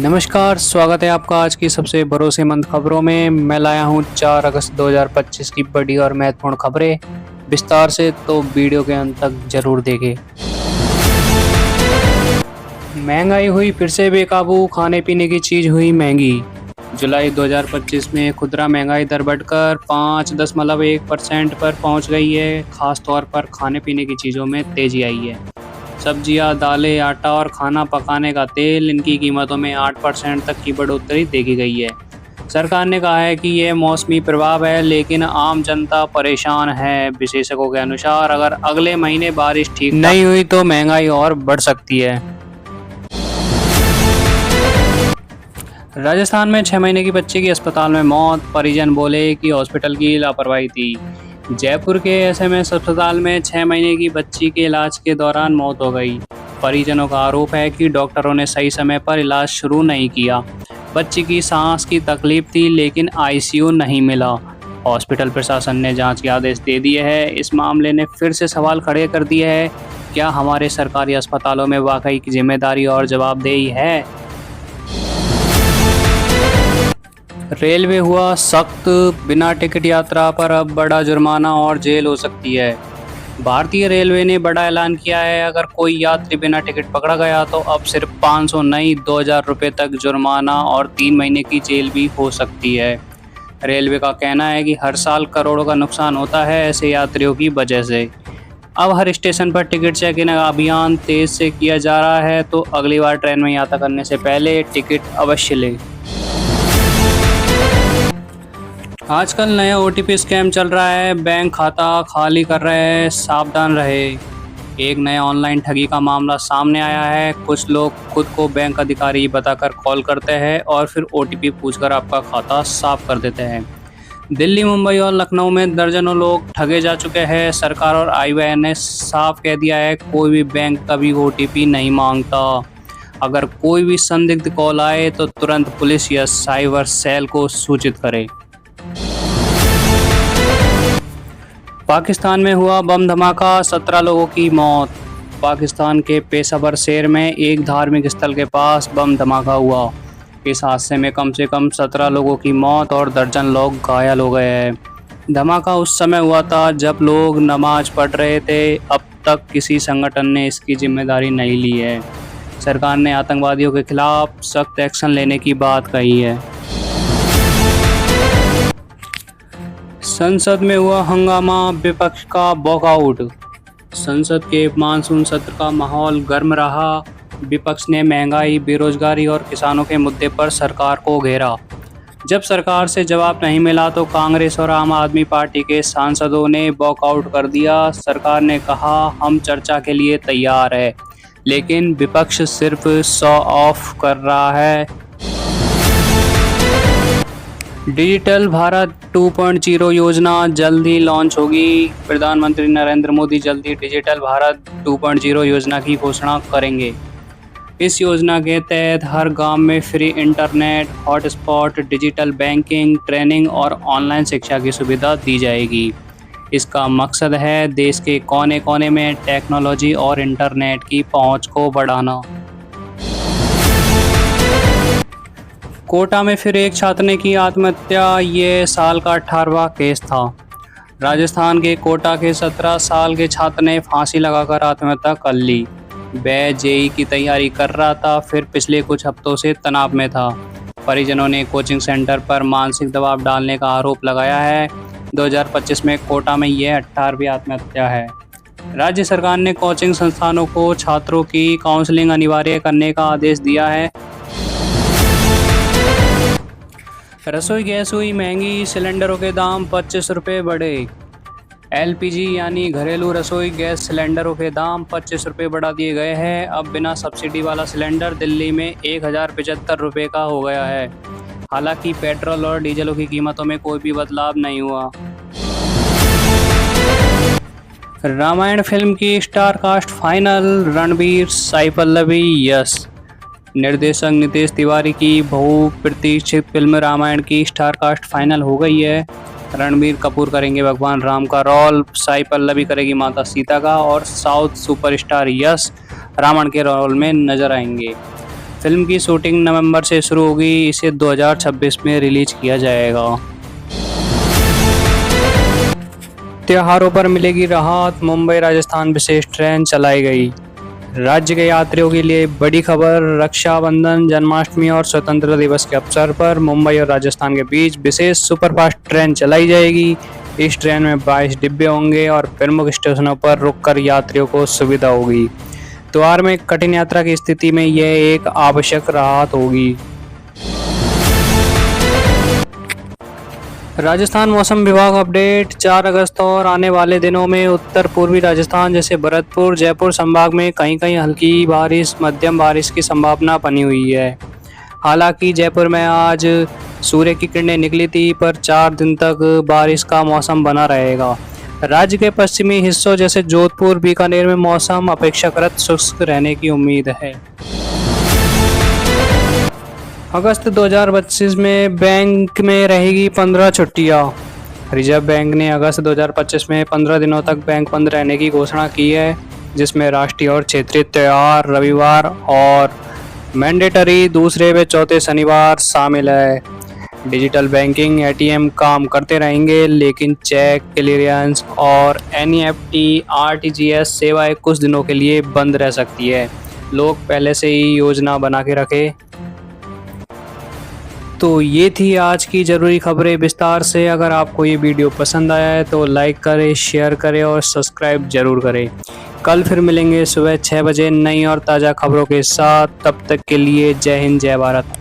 नमस्कार, स्वागत है आपका आज की सबसे भरोसेमंद खबरों में। मैं लाया हूँ 4 अगस्त 2025 की बड़ी और महत्वपूर्ण खबरें विस्तार से, तो वीडियो के अंत तक जरूर देखें। महंगाई हुई फिर से बेकाबू, खाने पीने की चीज़ हुई महंगी। जुलाई 2025 में खुदरा महंगाई दर बढ़कर 5.1% पर पहुंच गई है। खास तौर पर खाने पीने की चीज़ों में तेजी आई है। सब्जियां, दालें, आटा और खाना पकाने का तेल, इनकी कीमतों में 8% तक की बढ़ोतरी देखी गई है। सरकार ने कहा है कि यह मौसमी प्रभाव है, लेकिन आम जनता परेशान है। विशेषज्ञों के अनुसार अगर अगले महीने बारिश ठीक नहीं हुई तो महंगाई और बढ़ सकती है। राजस्थान में 6 महीने की बच्ची की अस्पताल में मौत, परिजन बोले कि हॉस्पिटल की लापरवाही थी। जयपुर के एसएमएस अस्पताल में 6 महीने की बच्ची के इलाज के दौरान मौत हो गई। परिजनों का आरोप है कि डॉक्टरों ने सही समय पर इलाज शुरू नहीं किया। बच्ची की सांस की तकलीफ थी, लेकिन आईसीयू नहीं मिला। हॉस्पिटल प्रशासन ने जांच के आदेश दे दिए हैं। इस मामले ने फिर से सवाल खड़े कर दिए हैं, क्या हमारे सरकारी अस्पतालों में वाकई की जिम्मेदारी और जवाबदेही है? रेलवे हुआ सख्त, बिना टिकट यात्रा पर अब बड़ा जुर्माना और जेल हो सकती है। भारतीय रेलवे ने बड़ा ऐलान किया है, अगर कोई यात्री बिना टिकट पकड़ा गया तो अब सिर्फ 500 नहीं 2000 रुपये तक जुर्माना और 3 महीने की जेल भी हो सकती है। रेलवे का कहना है कि हर साल करोड़ों का नुकसान होता है ऐसे यात्रियों की वजह से। अब हर स्टेशन पर टिकट चेकिंग अभियान तेज से किया जा रहा है, तो अगली बार ट्रेन में यात्रा करने से पहले टिकट अवश्य लें। आजकल नया ओटीपी स्कैम चल रहा है। बैंक खाता खाली कर रहे हैं, सावधान रहे। एक नया ऑनलाइन ठगी का मामला सामने आया है। कुछ लोग खुद को बैंक अधिकारी बताकर कॉल करते हैं और फिर ओटीपी पूछकर आपका खाता साफ कर देते हैं। दिल्ली, मुंबई और लखनऊ में दर्जनों लोग ठगे जा चुके हैं। सरकार और आरबीआई ने साफ कह दिया है, कोई भी बैंक कभी ओटीपी नहीं मांगता। अगर कोई भी संदिग्ध कॉल आए तो तुरंत पुलिस या साइबर सेल को सूचित करें। पाकिस्तान में हुआ बम धमाका, 17 लोगों की मौत। पाकिस्तान के पेशावर शहर में एक धार्मिक स्थल के पास बम धमाका हुआ। इस हादसे में कम से कम 17 लोगों की मौत और दर्जन लोग घायल हो गए हैं। धमाका उस समय हुआ था जब लोग नमाज पढ़ रहे थे। अब तक किसी संगठन ने इसकी जिम्मेदारी नहीं ली है। सरकार ने आतंकवादियों के खिलाफ सख्त एक्शन लेने की बात कही है। संसद में हुआ हंगामा, विपक्ष का वॉकआउट। संसद के मानसून सत्र का माहौल गर्म रहा। विपक्ष ने महंगाई, बेरोजगारी और किसानों के मुद्दे पर सरकार को घेरा। जब सरकार से जवाब नहीं मिला तो कांग्रेस और आम आदमी पार्टी के सांसदों ने वॉकआउट कर दिया। सरकार ने कहा, हम चर्चा के लिए तैयार है, लेकिन विपक्ष सिर्फ शो ऑफ कर रहा है। डिजिटल भारत 2.0 योजना जल्द ही लॉन्च होगी। प्रधानमंत्री नरेंद्र मोदी जल्द ही डिजिटल भारत 2.0 योजना की घोषणा करेंगे। इस योजना के तहत हर गांव में free internet, hotspot, digital banking, training और ऑनलाइन शिक्षा की सुविधा दी जाएगी। इसका मकसद है देश के कोने कोने में टेक्नोलॉजी और इंटरनेट की पहुंच को बढ़ाना। कोटा में फिर एक छात्र ने की आत्महत्या। ये साल का 18वां केस था। राजस्थान के कोटा के 17 साल के छात्र ने फांसी लगाकर आत्महत्या कर ली। वह जेईई की तैयारी कर रहा था, फिर पिछले कुछ हफ्तों से तनाव में था। परिजनों ने कोचिंग सेंटर पर मानसिक दबाव डालने का आरोप लगाया है। 2025 में कोटा में यह 18वीं आत्महत्या है। राज्य सरकार ने कोचिंग संस्थानों को छात्रों की काउंसलिंग अनिवार्य करने का आदेश दिया है। रसोई गैस हुई महंगी, सिलेंडरों के दाम 25 रुपये बढ़े। एलपीजी यानी घरेलू रसोई गैस सिलेंडरों के दाम 25 रुपये बढ़ा दिए गए हैं। अब बिना सब्सिडी वाला सिलेंडर दिल्ली में 1075 रुपये का हो गया है। हालांकि पेट्रोल और डीजलों की कीमतों में कोई भी बदलाव नहीं हुआ। रामायण फिल्म की star cast final, Ranbir, Sai Pallavi, Yash. निर्देशक नितेश तिवारी की बहुप्रतीक्षित फिल्म रामायण की स्टार कास्ट फाइनल हो गई है। रणबीर कपूर करेंगे भगवान राम का रोल, साई पल्लवी करेगी माता सीता का और साउथ सुपरस्टार यश रावण के रोल में नजर आएंगे। फिल्म की शूटिंग नवंबर से शुरू होगी, इसे 2026 में रिलीज किया जाएगा। त्योहारों पर मिलेगी राहत, मुंबई राजस्थान विशेष ट्रेन चलाई गई। राज्य के यात्रियों के लिए बड़ी खबर, रक्षाबंधन, जन्माष्टमी और स्वतंत्रता दिवस के अवसर पर मुंबई और राजस्थान के बीच विशेष सुपरफास्ट ट्रेन चलाई जाएगी। इस ट्रेन में 22 डिब्बे होंगे और प्रमुख स्टेशनों पर रुककर यात्रियों को सुविधा होगी। त्योहार में कठिन यात्रा की स्थिति में यह एक आवश्यक राहत होगी। राजस्थान मौसम विभाग अपडेट, 4 अगस्त और आने वाले दिनों में उत्तर पूर्वी राजस्थान जैसे भरतपुर, जयपुर संभाग में कहीं कहीं हल्की बारिश, मध्यम बारिश की संभावना बनी हुई है। हालांकि जयपुर में आज सूर्य की किरणें निकली थी, पर 4 दिन तक बारिश का मौसम बना रहेगा। राज्य के पश्चिमी हिस्सों जैसे जोधपुर, बीकानेर में मौसम अपेक्षाकृत शुष्क रहने की उम्मीद है। अगस्त 2025 में बैंक में रहेगी 15 छुट्टियां। रिजर्व बैंक ने अगस्त 2025 में 15 दिनों तक बैंक बंद रहने की घोषणा की है, जिसमें राष्ट्रीय और क्षेत्रीय त्योहार, रविवार और मैंडेटरी दूसरे व चौथे शनिवार शामिल है। डिजिटल बैंकिंग, एटीएम काम करते रहेंगे, लेकिन चेक क्लियरेंस और एनईएफटी, आरटीजीएस सेवाएं कुछ दिनों के लिए बंद रह सकती है। लोग पहले से ही योजना बना के रखें। तो ये थी आज की ज़रूरी खबरें विस्तार से। अगर आपको ये वीडियो पसंद आया है तो लाइक करें, शेयर करें और सब्सक्राइब ज़रूर करें। कल फिर मिलेंगे सुबह 6 बजे नई और ताज़ा खबरों के साथ। तब तक के लिए जय हिंद, जय भारत।